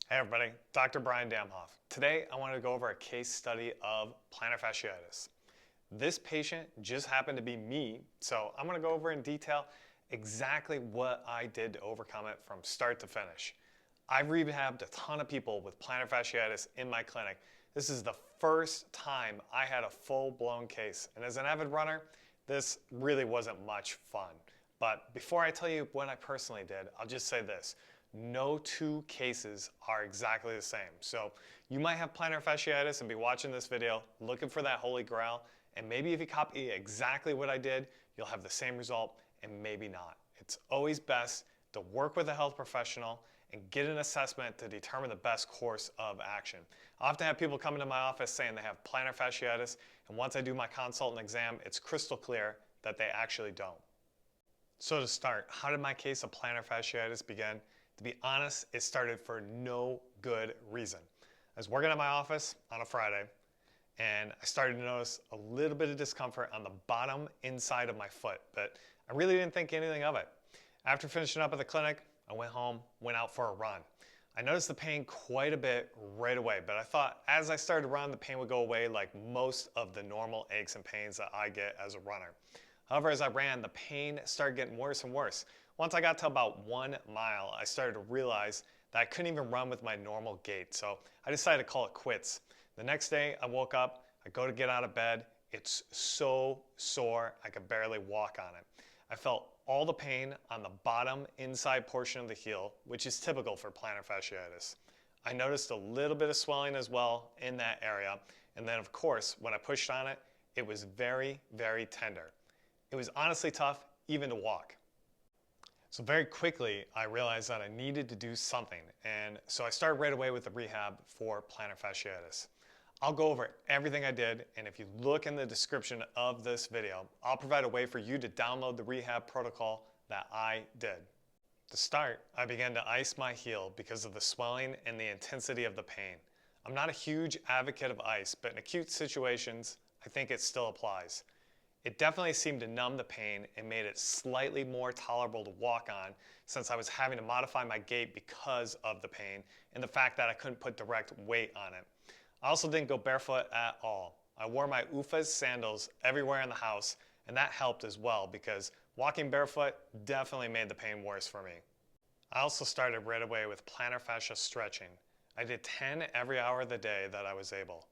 Hey everybody, Dr. Brian Damhoff. Today I want to go over a case study of plantar fasciitis. This patient just happened to be me, so I'm going to go over in detail exactly what I did to overcome it from start to finish. I've rehabbed a ton of people with plantar fasciitis in my clinic. This is the first time I had a full-blown case, and as an avid runner, this really wasn't much fun. But before I tell you what I personally did, I'll just say this. No two cases are exactly the same. So you might have plantar fasciitis and be watching this video looking for that holy grail, and maybe if you copy exactly what I did, you'll have the same result, and maybe not. It's always best to work with a health professional and get an assessment to determine the best course of action. I often have people come into my office saying they have plantar fasciitis, and once I do my consult and exam, it's crystal clear that they actually don't. So to start, how did my case of plantar fasciitis begin? To be honest, it started for no good reason. I was working at my office on a Friday, and I started to notice a little bit of discomfort on the bottom inside of my foot, but I really didn't think anything of it. After finishing up at the clinic, I went home, went out for a run. I noticed the pain quite a bit right away, but I thought as I started to run, the pain would go away like most of the normal aches and pains that I get as a runner. However, as I ran, the pain started getting worse and worse. Once I got to about 1 mile, I started to realize that I couldn't even run with my normal gait, so I decided to call it quits. The next day, I woke up, I go to get out of bed, it's so sore, I could barely walk on it. I felt all the pain on the bottom inside portion of the heel, which is typical for plantar fasciitis. I noticed a little bit of swelling as well in that area, and then of course, when I pushed on it, it was very, very tender. It was honestly tough even to walk. So very quickly, I realized that I needed to do something, and so I started right away with the rehab for plantar fasciitis. I'll go over everything I did, and if you look in the description of this video, I'll provide a way for you to download the rehab protocol that I did. To start, I began to ice my heel because of the swelling and the intensity of the pain. I'm not a huge advocate of ice, but in acute situations, I think it still applies. It definitely seemed to numb the pain and made it slightly more tolerable to walk on since I was having to modify my gait because of the pain and the fact that I couldn't put direct weight on it. I also didn't go barefoot at all. I wore my UFAS sandals everywhere in the house, and that helped as well because walking barefoot definitely made the pain worse for me. I also started right away with plantar fascia stretching. I did 10 every hour of the day that I was able.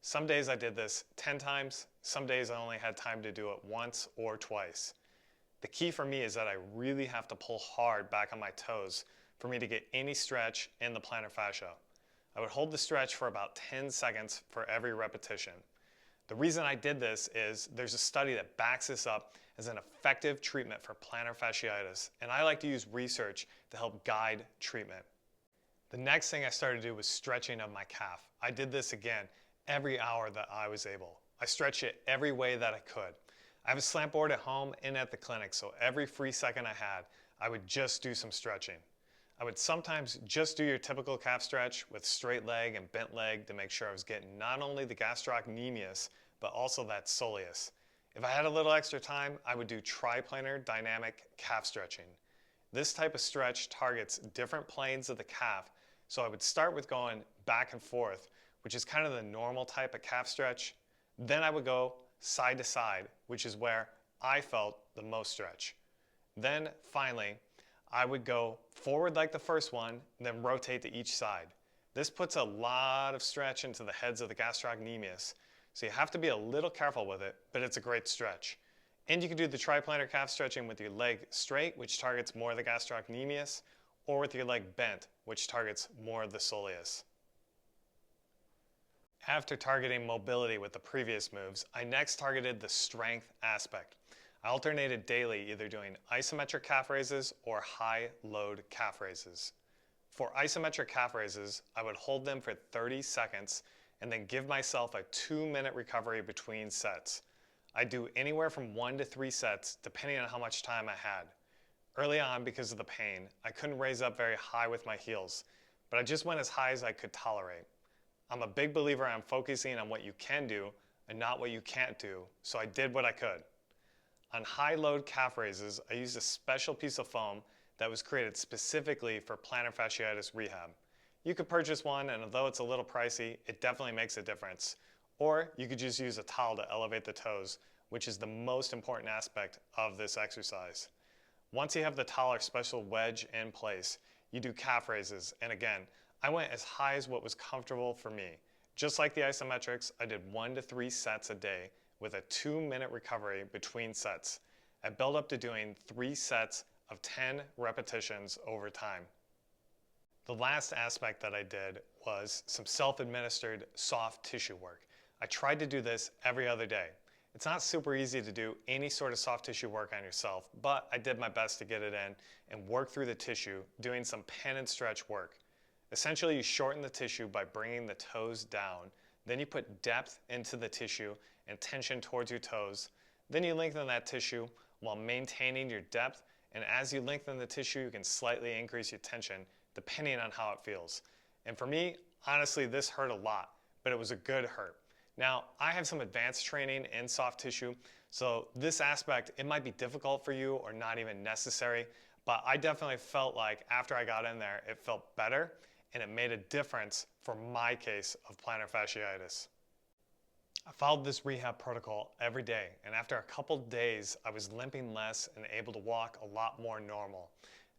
Some days I did this 10 times, some days I only had time to do it once or twice. The key for me is that I really have to pull hard back on my toes for me to get any stretch in the plantar fascia. I would hold the stretch for about 10 seconds for every repetition. The reason I did this is there's a study that backs this up as an effective treatment for plantar fasciitis, and I like to use research to help guide treatment. The next thing I started to do was stretching of my calf. I did this again every hour that I was able. I stretched it every way that I could. I have a slant board at home and at the clinic, so every free second I had, I would just do some stretching. I would sometimes just do your typical calf stretch with straight leg and bent leg to make sure I was getting not only the gastrocnemius, but also that soleus. If I had a little extra time, I would do triplanar dynamic calf stretching. This type of stretch targets different planes of the calf, so I would start with going back and forth, which is kind of the normal type of calf stretch. Then I would go side to side, which is where I felt the most stretch. Then finally, I would go forward like the first one, then rotate to each side. This puts a lot of stretch into the heads of the gastrocnemius, so you have to be a little careful with it, but it's a great stretch. And you can do the triplanar calf stretching with your leg straight, which targets more of the gastrocnemius, or with your leg bent, which targets more of the soleus. After targeting mobility with the previous moves, I next targeted the strength aspect. I alternated daily either doing isometric calf raises or high load calf raises. For isometric calf raises, I would hold them for 30 seconds and then give myself a 2-minute recovery between sets. I do anywhere from 1 to 3 sets depending on how much time I had. Early on, because of the pain, I couldn't raise up very high with my heels, but I just went as high as I could tolerate. I'm a big believer on focusing on what you can do and not what you can't do, so I did what I could. On high load calf raises, I used a special piece of foam that was created specifically for plantar fasciitis rehab. You could purchase one, and although it's a little pricey, it definitely makes a difference. Or you could just use a towel to elevate the toes, which is the most important aspect of this exercise. Once you have the towel or special wedge in place, you do calf raises. And again, I went as high as what was comfortable for me. Just like the isometrics, I did 1 to 3 sets a day with a 2-minute recovery between sets. I built up to doing 3 sets of 10 repetitions over time. The last aspect that I did was some self-administered soft tissue work. I tried to do this every other day. It's not super easy to do any sort of soft tissue work on yourself, but I did my best to get it in and work through the tissue, doing some pen and stretch work. Essentially, you shorten the tissue by bringing the toes down. Then you put depth into the tissue and tension towards your toes. Then you lengthen that tissue while maintaining your depth. And as you lengthen the tissue, you can slightly increase your tension depending on how it feels. And for me, honestly, this hurt a lot, but it was a good hurt. Now, I have some advanced training in soft tissue, so this aspect, it might be difficult for you or not even necessary, but I definitely felt like after I got in there, it felt better and it made a difference for my case of plantar fasciitis. I followed this rehab protocol every day, and after a couple days, I was limping less and able to walk a lot more normal.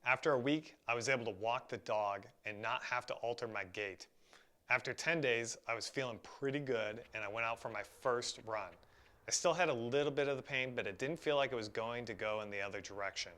After a week, I was able to walk the dog and not have to alter my gait. After 10 days, I was feeling pretty good and I went out for my first run. I still had a little bit of the pain, but it didn't feel like it was going to go in the other direction.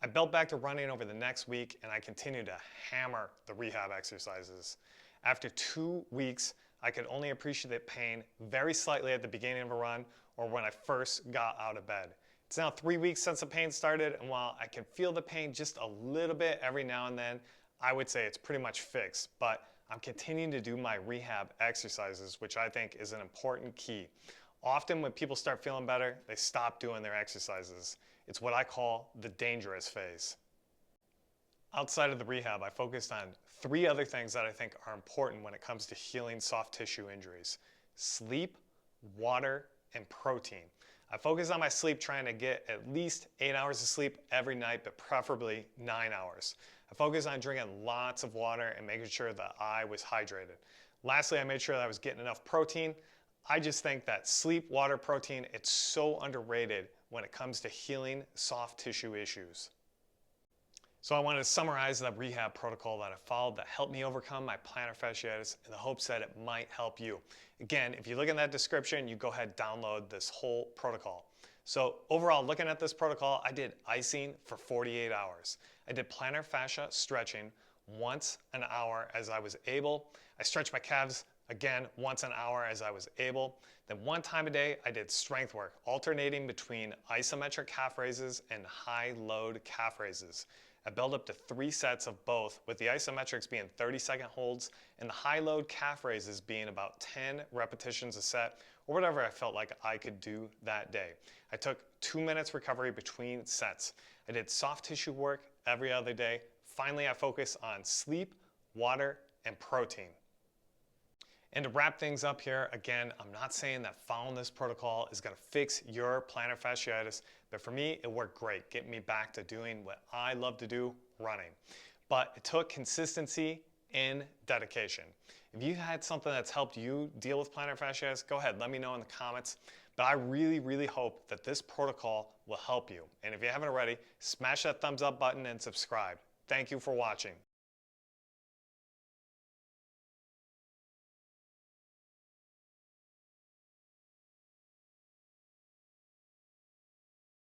I built back to running over the next week and I continued to hammer the rehab exercises. After 2 weeks, I could only appreciate pain very slightly at the beginning of a run or when I first got out of bed. It's now 3 weeks since the pain started, and while I can feel the pain just a little bit every now and then, I would say it's pretty much fixed, but I'm continuing to do my rehab exercises, which I think is an important key. Often when people start feeling better, they stop doing their exercises. It's what I call the dangerous phase. Outside of the rehab, I focused on 3 other things that I think are important when it comes to healing soft tissue injuries: sleep, water, and protein. I focused on my sleep, trying to get at least 8 hours of sleep every night, but preferably 9 hours. I focused on drinking lots of water and making sure that I was hydrated. Lastly, I made sure that I was getting enough protein. I just think that sleep, water, protein, it's so underrated when it comes to healing soft tissue issues. So I wanted to summarize the rehab protocol that I followed that helped me overcome my plantar fasciitis in the hopes that it might help you. Again, if you look in that description, you go ahead and download this whole protocol. So overall, looking at this protocol, I did icing for 48 hours. I did plantar fascia stretching once an hour as I was able. I stretched my calves again once an hour as I was able. Then 1 time a day, I did strength work, alternating between isometric calf raises and high load calf raises. I built up to 3 sets of both, with the isometrics being 30-second holds and the high load calf raises being about 10 repetitions a set, or whatever I felt like I could do that day. I took 2 minutes recovery between sets. I did soft tissue work every other day. Finally, I focused on sleep, water, and protein. And to wrap things up here, again, I'm not saying that following this protocol is going to fix your plantar fasciitis, but for me, it worked great, getting me back to doing what I love to do, running. But it took consistency and dedication. If you had something that's helped you deal with plantar fasciitis, go ahead, let me know in the comments. But I really, really hope that this protocol will help you. And if you haven't already, smash that thumbs up button and subscribe. Thank you for watching.